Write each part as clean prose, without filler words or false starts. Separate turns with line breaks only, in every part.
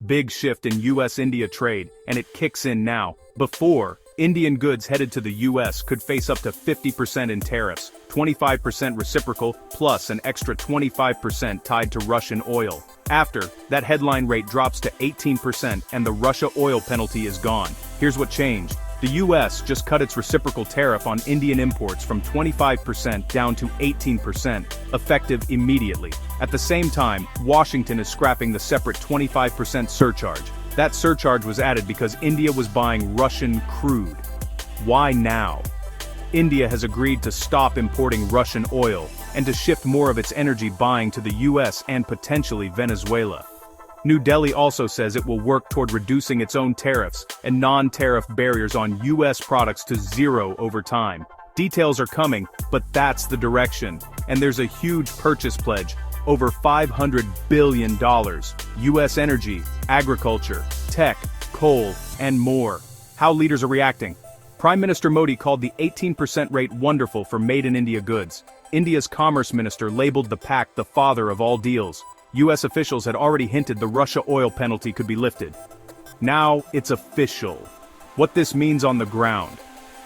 Big shift in US-India trade, and it kicks in now. Before, Indian goods headed to the US could face up to 50% in tariffs, 25% reciprocal, plus an extra 25% tied to Russian oil. After, that headline rate drops to 18% and the Russia oil penalty is gone. Here's what changed. The US just cut its reciprocal tariff on Indian imports from 25% down to 18%, effective immediately. At the same time, Washington is scrapping the separate 25% surcharge. That surcharge was added because India was buying Russian crude. Why now? India has agreed to stop importing Russian oil and to shift more of its energy buying to the US and potentially Venezuela. New Delhi also says it will work toward reducing its own tariffs and non-tariff barriers on US products to zero over time. Details are coming, but that's the direction. And there's a huge purchase pledge, over $500 billion. US energy, agriculture, tech, coal, and more. How leaders are reacting. Prime Minister Modi called the 18% rate wonderful for made-in-India goods. India's Commerce Minister labeled the pact the father of all deals. US officials had already hinted the Russia oil penalty could be lifted. Now, it's official. What this means on the ground.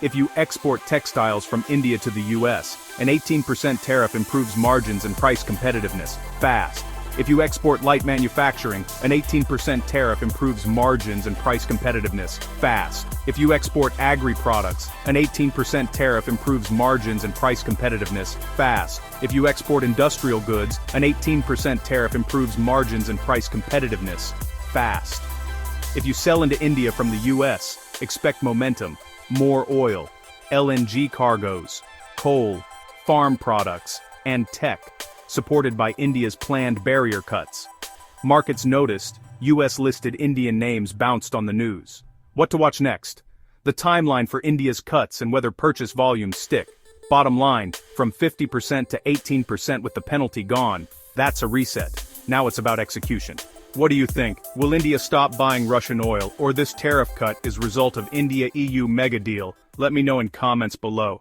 If you export textiles from India to the US, an 18% tariff improves margins and price competitiveness, fast. If you export light manufacturing, an 18% tariff improves margins and price competitiveness, fast. If you export agri-products, an 18% tariff improves margins and price competitiveness, fast. If you export industrial goods, an 18% tariff improves margins and price competitiveness, fast. If you sell into India from the US, expect momentum, more oil, LNG cargoes, coal, farm products, and tech, supported by India's planned barrier cuts. Markets noticed, US-listed Indian names bounced on the news. What to watch next? The timeline for India's cuts and whether purchase volumes stick. Bottom line, from 50% to 18% with the penalty gone, that's a reset. Now it's about execution. What do you think? Will India stop buying Russian oil, or this tariff cut is result of India-EU mega deal? Let me know in comments below.